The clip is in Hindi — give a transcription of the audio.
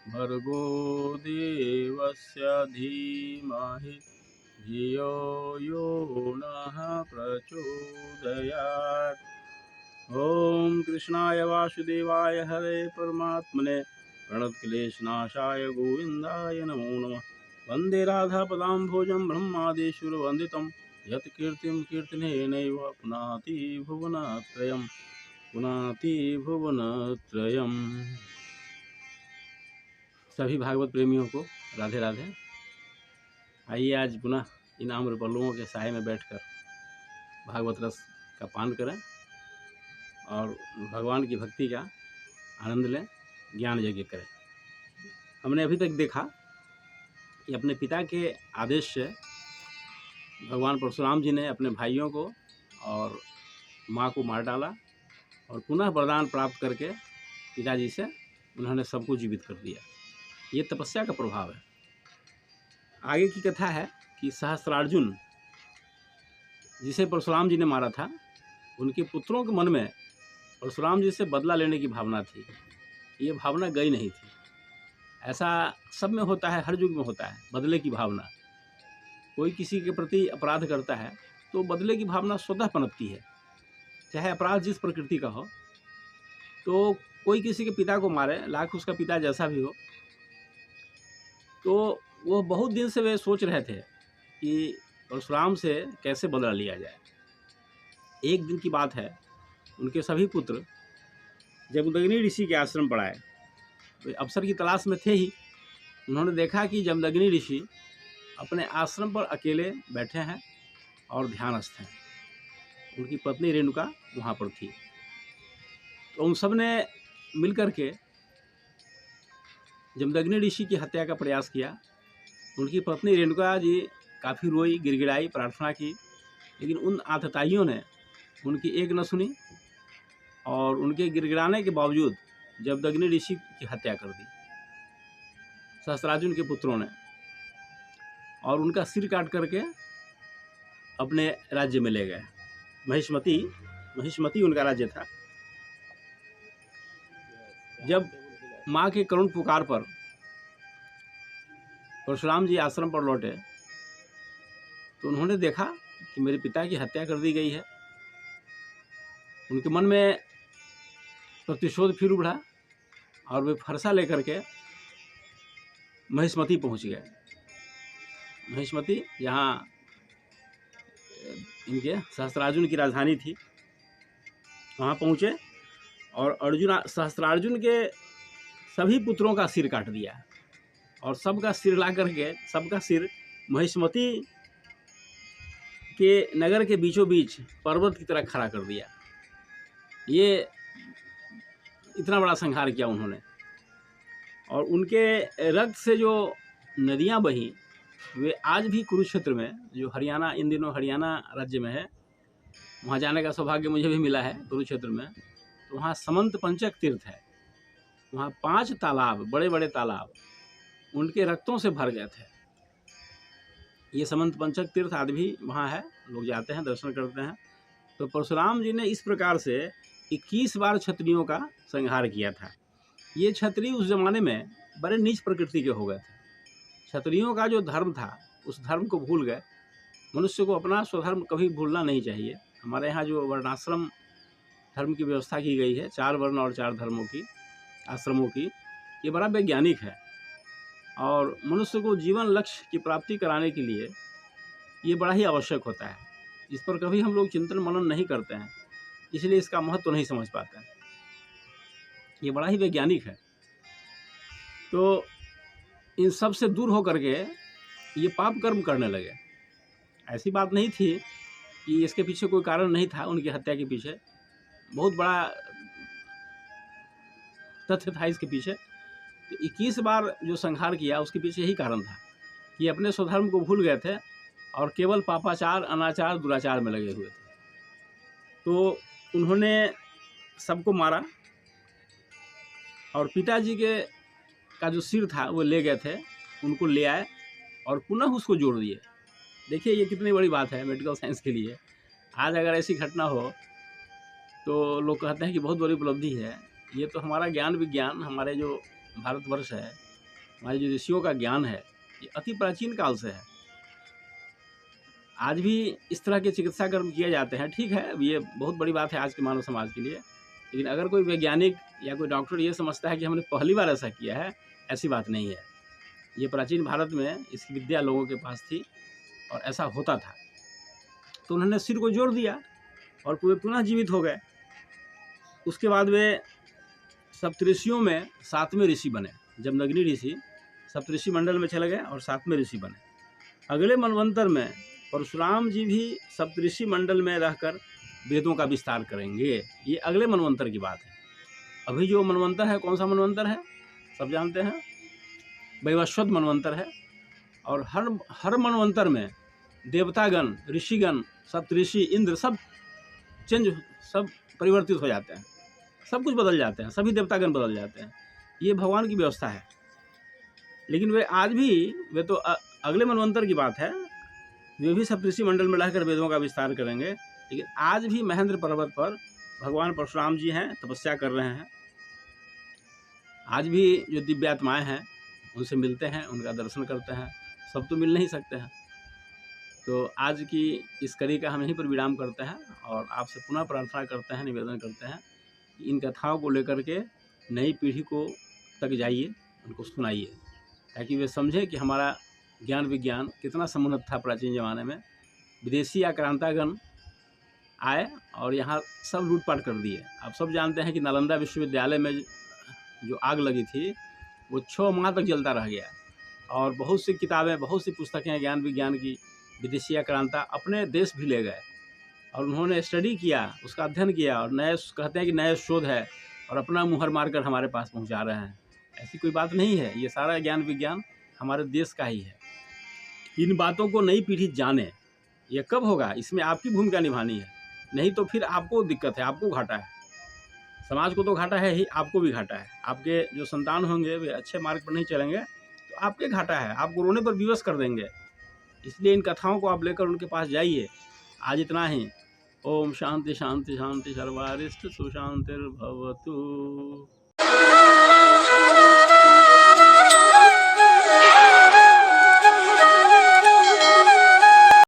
भर्गो देवस्य धीमहि धियो यो नः प्रचोदयात्। ओम कृष्णाय वासुदेवाय हरे परमात्मने प्रणतक्लेशनाशाय गोविन्दाय नमो नमः। वन्दे राधापदाम्भोजं ब्रह्मादिशुरवन्दितं यत्कीर्तिं कीर्तनेनैव पुनाति भुवनत्रयम्। सभी भागवत प्रेमियों को राधे राधे। आइए आज पुनः इन आम्र पल्लवों के साए में बैठकर भागवत रस का पान करें और भगवान की भक्ति का आनंद लें, ज्ञान यज्ञ करें। हमने अभी तक देखा कि अपने पिता के आदेश से भगवान परशुराम जी ने अपने भाइयों को और माँ को मार डाला और पुनः वरदान प्राप्त करके पिताजी से उन्होंने सबको जीवित कर दिया। ये तपस्या का प्रभाव है। आगे की कथा है कि सहस्त्रार्जुन जिसे परशुराम जी ने मारा था, उनके पुत्रों के मन में परशुराम जी से बदला लेने की भावना थी। ये भावना गई नहीं थी। ऐसा सब में होता है, हर युग में होता है बदले की भावना। कोई किसी के प्रति अपराध करता है तो बदले की भावना स्वतः पनपती है, चाहे अपराध जिस प्रकृति का हो। तो कोई किसी के पिता को मारे, लाख उसका पिता जैसा भी हो, तो वो बहुत दिन से वे सोच रहे थे कि परशुराम से कैसे बदला लिया जाए। एक दिन की बात है, उनके सभी पुत्र जमदग्नि ऋषि के आश्रम पर आए। तो अवसर की तलाश में थे ही। उन्होंने देखा कि जमदग्नि ऋषि अपने आश्रम पर अकेले बैठे हैं और ध्यानस्थ हैं। उनकी पत्नी रेणुका वहाँ पर थी। तो उन सब ने मिलकर के जमदग्नि ऋषि की हत्या का प्रयास किया। उनकी पत्नी रेणुका जी काफ़ी रोई, गिड़गिड़ाई, प्रार्थना की, लेकिन उन आतताइयों ने उनकी एक न सुनी और उनके गिड़गिड़ाने के बावजूद जमदग्नि ऋषि की हत्या कर दी सहस्त्रार्जुन के पुत्रों ने, और उनका सिर काट करके अपने राज्य में ले गए। महिष्मती उनका राज्य था। जब माँ के करुण पुकार पर परशुराम जी आश्रम पर लौटे तो उन्होंने देखा कि मेरे पिता की हत्या कर दी गई है। उनके मन में प्रतिशोध फिर उभरा और वे फरसा लेकर के महिष्मती पहुंच गए। महिष्मती जहाँ इनके सहस्त्रार्जुन की राजधानी थी, वहाँ पहुँचे और सहस्त्रार्जुन के सभी पुत्रों का सिर काट दिया और सबका सिर ला करके सबका सिर महिष्मती के नगर के बीचों बीच पर्वत की तरह खड़ा कर दिया। ये इतना बड़ा संहार किया उन्होंने। और उनके रक्त से जो नदियाँ बहीं वे आज भी कुरुक्षेत्र में, जो हरियाणा, इन दिनों हरियाणा राज्य में है, वहाँ जाने का सौभाग्य मुझे भी मिला है कुरुक्षेत्र में। तो वहाँ समंत पंचक तीर्थ है। वहाँ 5 तालाब, बड़े बड़े तालाब उनके रक्तों से भर गए थे। ये समंत पंचक तीर्थ आज भी वहाँ है, लोग जाते हैं, दर्शन करते हैं। तो परशुराम जी ने इस प्रकार से 21 बार क्षत्रियों का संहार किया था। ये क्षत्रिय उस जमाने में बड़े नीच प्रकृति के हो गए थे। क्षत्रियों का जो धर्म था उस धर्म को भूल गए। मनुष्य को अपना स्वधर्म कभी भूलना नहीं चाहिए। हमारे यहाँ जो वर्णाश्रम धर्म की व्यवस्था की गई है, 4 वर्ण और 4 धर्मों की, आश्रमों की, ये बड़ा वैज्ञानिक है और मनुष्य को जीवन लक्ष्य की प्राप्ति कराने के लिए ये बड़ा ही आवश्यक होता है। इस पर कभी हम लोग चिंतन मनन नहीं करते हैं, इसलिए इसका महत्व नहीं समझ पाते हैं। ये बड़ा ही वैज्ञानिक है। तो इन सब से दूर होकर के ये पाप कर्म करने लगे। ऐसी बात नहीं थी कि इसके पीछे कोई कारण नहीं था। उनकी हत्या के पीछे बहुत बड़ा तथ्य था इसके पीछे। तो 21 बार जो संहार किया उसके पीछे यही कारण था कि अपने स्वधर्म को भूल गए थे और केवल पापाचार, अनाचार, दुराचार में लगे हुए थे। तो उन्होंने सबको मारा और पिताजी के का जो सिर था वो ले गए थे, उनको ले आए और पुनः उसको जोड़ दिए। देखिए ये कितनी बड़ी बात है मेडिकल साइंस के लिए। आज अगर ऐसी घटना हो तो लोग कहते हैं कि बहुत बड़ी उपलब्धि है। ये तो हमारा ज्ञान विज्ञान, हमारे जो भारतवर्ष है, हमारे जो ऋषियों का ज्ञान है ये अति प्राचीन काल से है। आज भी इस तरह के चिकित्सा कर्म किए जाते हैं, ठीक है, अब ये बहुत बड़ी बात है आज के मानव समाज के लिए। लेकिन अगर कोई वैज्ञानिक या कोई डॉक्टर ये समझता है कि हमने पहली बार ऐसा किया है, ऐसी बात नहीं है। ये प्राचीन भारत में इसकी विद्या लोगों के पास थी और ऐसा होता था। तो उन्होंने सिर को जोड़ दिया और वे पुनः जीवित हो गए। उसके बाद वे सप्तऋषियों में 7वें ऋषि बने। जमदग्नि ऋषि सप्तऋषि मंडल में चले गए और 7वें ऋषि बने। अगले मनवंतर में परशुराम जी भी सप्तऋषि मंडल में रहकर वेदों का विस्तार करेंगे। ये अगले मनवंतर की बात है। अभी जो मनवंतर है, कौन सा मनवंतर है, सब जानते हैं, वैवस्वत मनवंतर है। और हर मनवंतर में देवतागण, ऋषिगण, सप्तऋषि, इंद्र सब सब परिवर्तित हो जाते हैं, सब कुछ बदल जाते हैं, सभी देवतागण बदल जाते हैं। ये भगवान की व्यवस्था है। लेकिन वे आज भी, वे तो अगले मनवंतर की बात है, वे भी सप्तऋषि मंडल में रहकर वेदों का विस्तार करेंगे। लेकिन आज भी महेंद्र पर्वत पर भगवान परशुराम जी हैं, तपस्या कर रहे हैं। आज भी जो दिव्यात्माएँ हैं उनसे मिलते हैं, उनका दर्शन करते हैं। सब तो मिल नहीं सकते हैं। तो आज की इस कड़ी का हम यहीं पर विराम करते हैं और आपसे पुनः प्रार्थना करते हैं, निवेदन करते हैं कि इन कथाओं को लेकर के नई पीढ़ी को तक जाइए, उनको सुनाइए, ताकि वे समझें कि हमारा ज्ञान विज्ञान कितना समुन्नत था प्राचीन ज़माने में। विदेशी आक्रांतागण आए और यहाँ सब लूटपाट कर दिए। आप सब जानते हैं कि नालंदा विश्वविद्यालय में जो आग लगी थी वो 6 माह तक जलता रह गया और बहुत सी किताबें, बहुत सी पुस्तकें ज्ञान विज्ञान की विदेशी आक्रांता अपने देश भी ले गए और उन्होंने स्टडी किया, उसका अध्ययन किया और नए, कहते हैं कि नए शोध है और अपना मुहर मारकर हमारे पास पहुंचा रहे हैं। ऐसी कोई बात नहीं है। ये सारा ज्ञान विज्ञान हमारे देश का ही है। इन बातों को नई पीढ़ी जाने, ये कब होगा, इसमें आपकी भूमिका निभानी है। नहीं तो फिर आपको दिक्कत है, आपको घाटा है। समाज को तो घाटा है ही, आपको भी घाटा है। आपके जो संतान होंगे वे अच्छे मार्ग पर नहीं चलेंगे तो आपके घाटा है, आपको रोने पर विवश कर देंगे। इसलिए इन कथाओं को आप लेकर उनके पास जाइए। आज इतना ही। ओम शांति शांति शांति सर्वारिष्ट सुशांतिर्भवतु।